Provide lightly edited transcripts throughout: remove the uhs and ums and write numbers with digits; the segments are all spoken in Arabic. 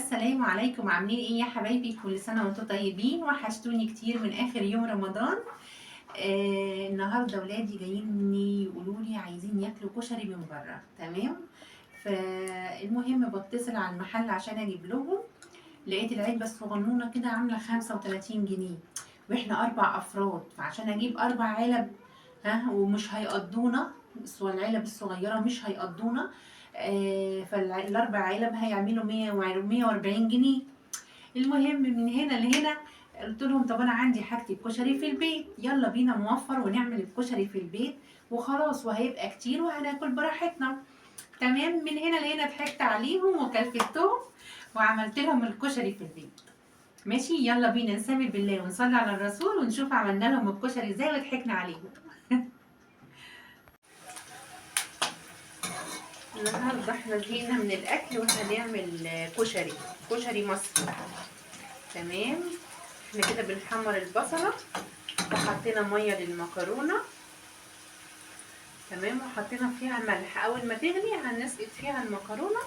السلام عليكم، عاملين ايه يا حبايبي؟ كل سنة وانتم طيبين، وحشتوني كتير من اخر يوم رمضان. النهارده ولادي جايين يقولوا لي عايزين ياكلوا كشري من بره. تمام. فالمهم بتصل على المحل عشان اجيب لهم. لقيت العلبة الصغنونة كده عاملة 35 جنيه، واحنا 4 افراد، فعشان اجيب 4 علب ها ومش هيقضونا. العلب الصغيرة مش هيقضونا. فال4 علب هيعملوا 140 جنيه. المهم من هنا لهنا قلت لهم طب انا عندي حاجة الكشري في البيت، يلا بينا نوفر ونعمل الكشري في البيت وخلاص، وهيبقى كتير وهناكل براحتنا. تمام. من هنا لهنا ضحكت عليهم وكلفتهم وعملت لهم الكشري في البيت. ماشي، يلا بينا نسمي بالله ونصلي على الرسول ونشوف عملنا لهم الكشري ازاي وضحكنا عليهم. النهارده احنا زهقنا من الاكل وهنعمل كشري مصري. تمام. احنا كده بنحمر البصله وحطينا ميه للمكرونه. تمام. وحطينا فيها ملح، اول ما تغلي هنسقط فيها المكرونه.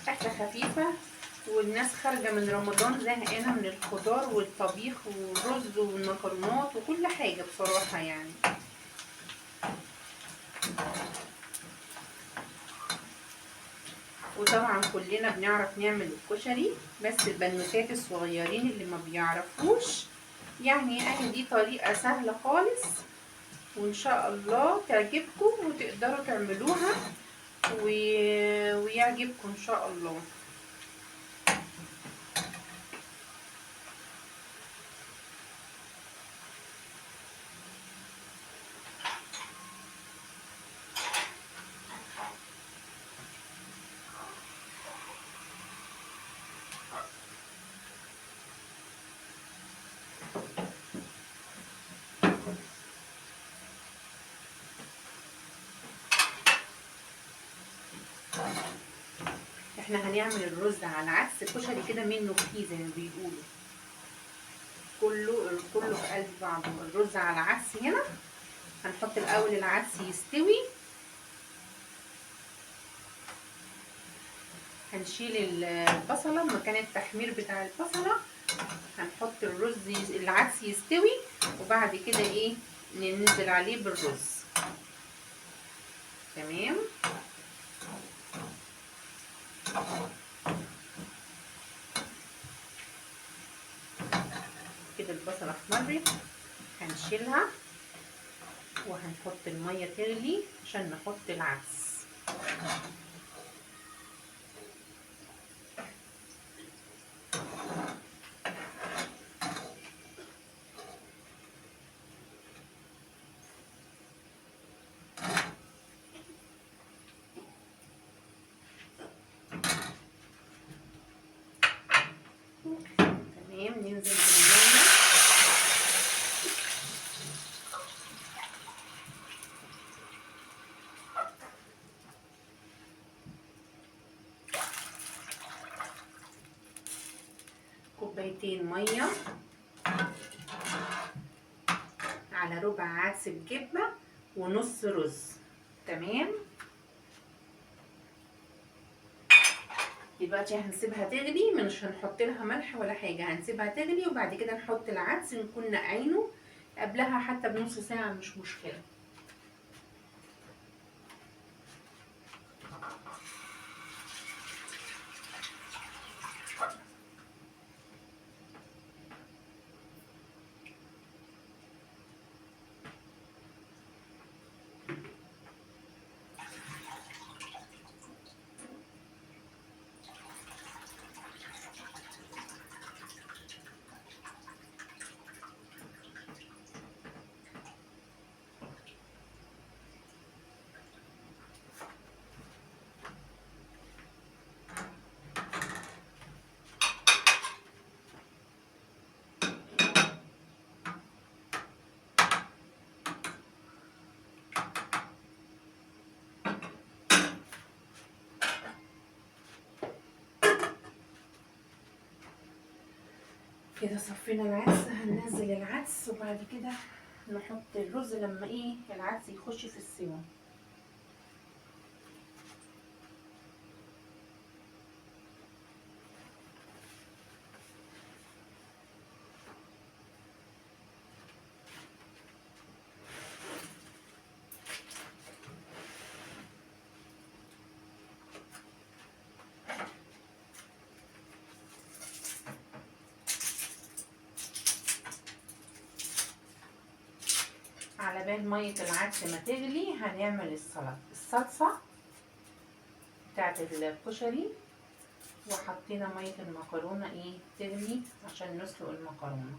اكله خفيفه، والناس خارجه من رمضان زهقانه من الخضار والطبيخ والرز والمكرونات وكل حاجه بصراحه يعني. وطبعا كلنا بنعرف نعمل الكشري، بس البنوتات الصغيرين اللي ما بيعرفوش يعني دي طريقة سهلة خالص، وان شاء الله تعجبكم وتقدروا تعملوها ويعجبكم ان شاء الله. احنا هنعمل الرز على عكس الكشري كده منه فيه زي ما بيقولوا، كله في قلب بعضه. الرز على عدس هنا هنحط الاول العدس يستوي، هنشيل البصلة مكان التحمير بتاع البصلة، هنحط العدس يستوي، وبعد كده ايه ننزل عليه بالرز. تمام. كده البصلة احمرت، هنشيلها وهنحط المية تغلي عشان نحط العدس. تمام. ننزل بالمية. كوبايتين مية على ربع عدس بجبة ونص رز. تمام. دلوقتي هنسيبها تغلي، مش هنحط لها ملح ولا حاجة، هنسيبها تغلي وبعد كده نحط العدس نكون نقعينه قبلها حتى بنص ساعة، مش مشكلة. كده صفينا العدس، هننزل العدس وبعد كده نحط الرز لما العدس يخش في السوا. عقبال مية العدس ما تغلي هنعمل الصلصة بتاعت الكشري، وحطينا مية المكرونة ايه تغلي عشان نسلق المكرونة.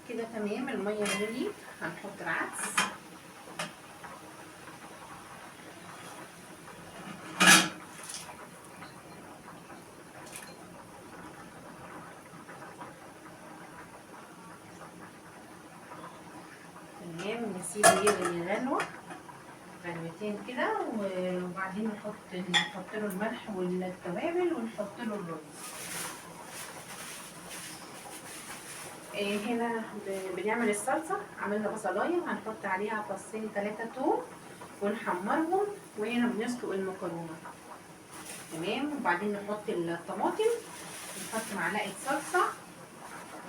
كده تمام، المية غليت، هنحط العدس. تمام، نسيبه يغلي غلوتين كده، وبعدين نحط له الملح والتوابل ونحط له الرز. هنا بنعمل الصلصة، عملنا بصلاية هنحط عليها فصين 3 توم ونحمرهم، وهنا بنسلق المكرونة. تمام، وبعدين نحط الطماطم، نحط معلقة صلصة،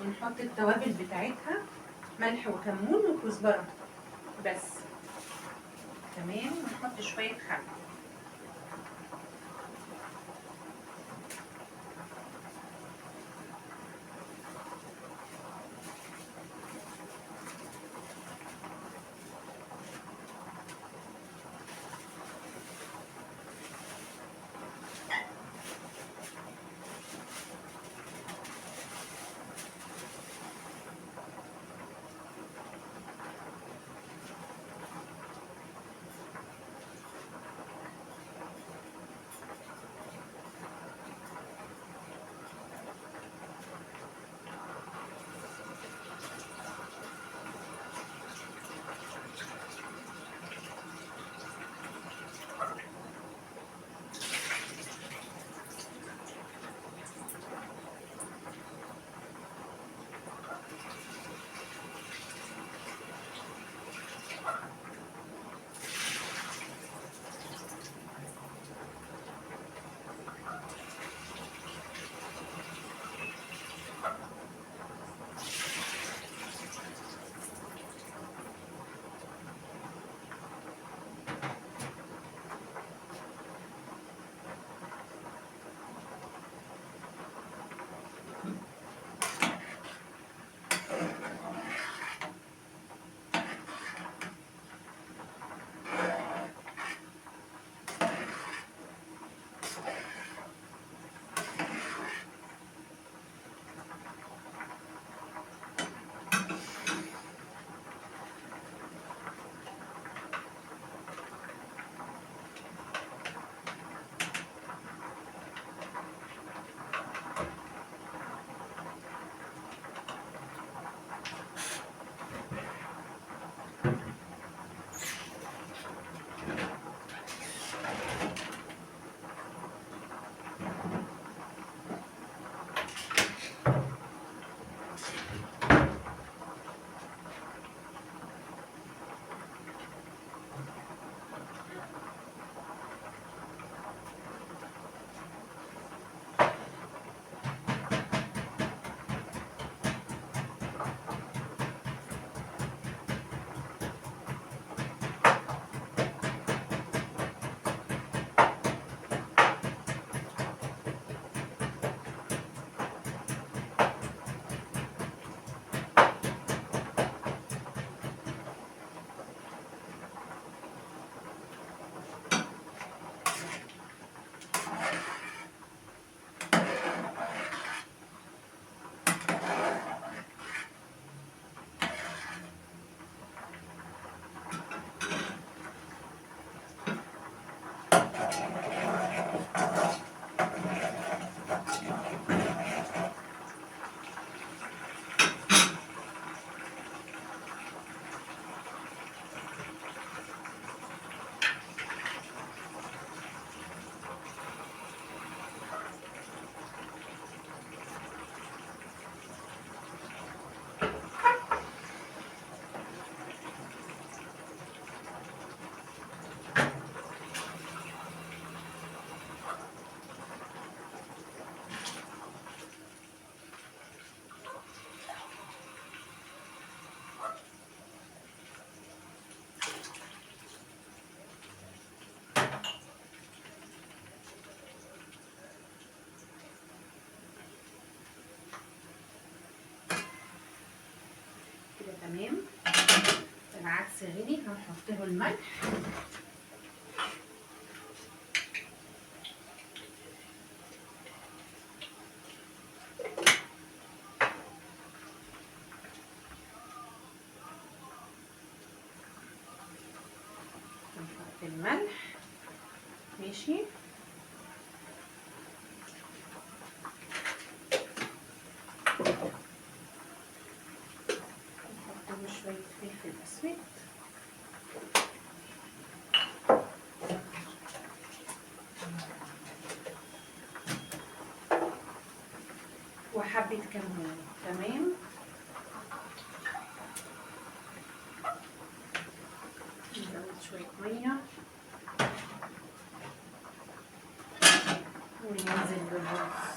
ونحط التوابل بتاعتها، ملح وكمون وكزبرة بس. تمام، ونحط شوية خل. غلي هنحط له الملح. نحط الملح ماشي. نحط له شوية فلفل اسود وحبة كمون. تمام. نزود شوية مية وننزل بالرز.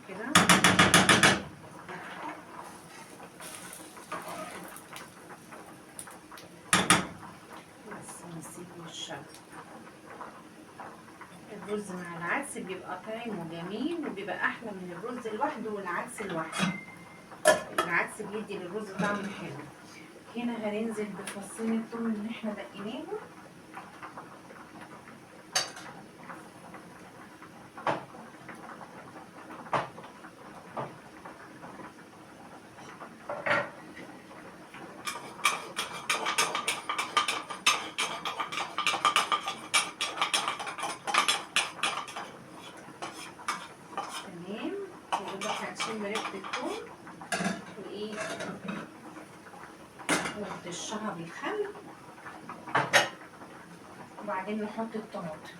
كده بس نسيبه الشغل. الرز مع العدس بيبقى طعمه جميل وبيبقى احلى من الرز لوحده والعدس لوحده. العدس بيدي للرز طعم حلو. هنا هننزل بفصين الثوم اللي احنا دقيناهم. هنشم ريحة الثوم وايه ونرشها بالخل وبعدين نحط الطماطم.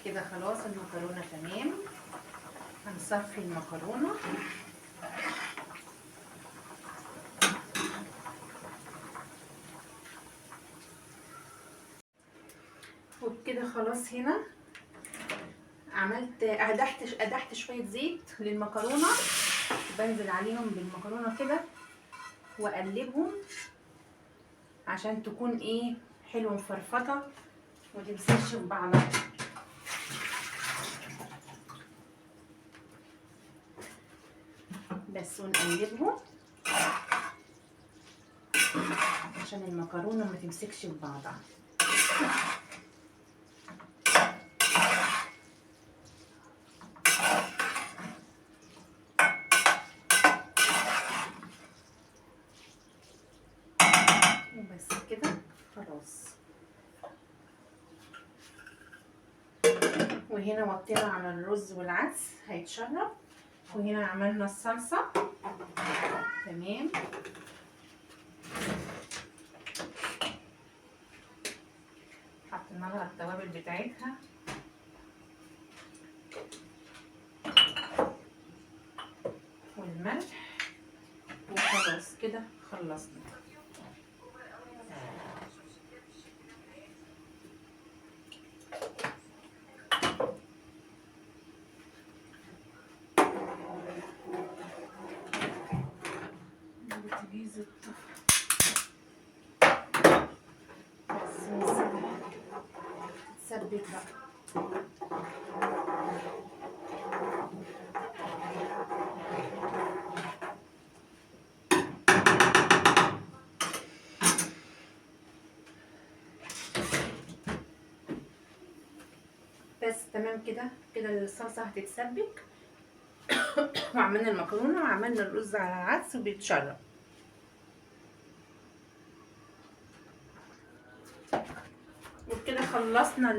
كده خلاص المكرونة تمام. هنصفي المكرونة وبكده خلاص. هنا عملت قدحت شوية زيت للمكرونة، بنزل عليهم بالمكرونة كده واقلبهم عشان تكون ايه حلوة مفرفطة ومتمسكش في بعضها. بس ونقلبهم عشان المكرونة ما تمسكش في بعضها. وبس كده خلاص. وهنا وطينا على الرز والعدس هيتشرب، وهنا عملنا الصلصة تمام. حطينا لها التوابل بتاعتها والملح وخلاص كده خلصنا. بتجيز الطفل بس نسيبها تتسبك بقى. بس تمام كده. كده الصلصه هتتسبك وعملنا المكرونه وعملنا الرز على العدس وبيتشرب. وبكده خلصنا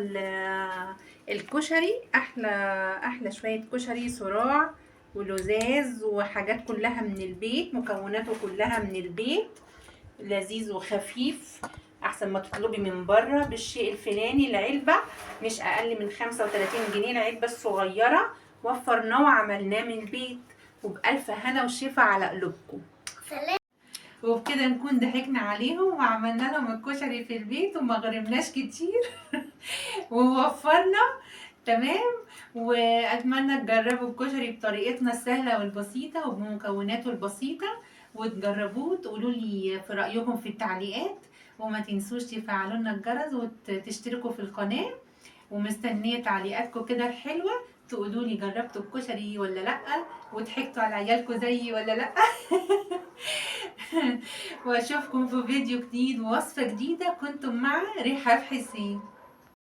الكشري. احلى شويه كشري صراع ولزاز وحاجات كلها من البيت، مكوناته كلها من البيت، لذيذ وخفيف احسن ما تطلبي من بره بالشيء الفلاني. العلبه مش اقل من 35 جنيه، العلبه الصغيره وفرناه وعملناه من البيت، وبألف هنا وشفا على قلوبكم. وبكده نكون ضحكنا عليهم وعملنا لهم الكشري في البيت وما غرمناش كتير ووفرنا. تمام. واتمنى تجربوا الكشري بطريقتنا السهله والبسيطه وبمكوناته البسيطه، وتجربوه تقولوا لي في رايكم في التعليقات، وما تنسوش تفعلوا لنا الجرس وتشتركوا في القناه، ومستنيه تعليقاتكم كده الحلوه، تقولوا لي جربتوا الكشري ولا لا، وضحكتوا على عيالكم زيي ولا لا. واشوفكم في فيديو جديد ووصفه جديده. كنتم مع رحاب حسين.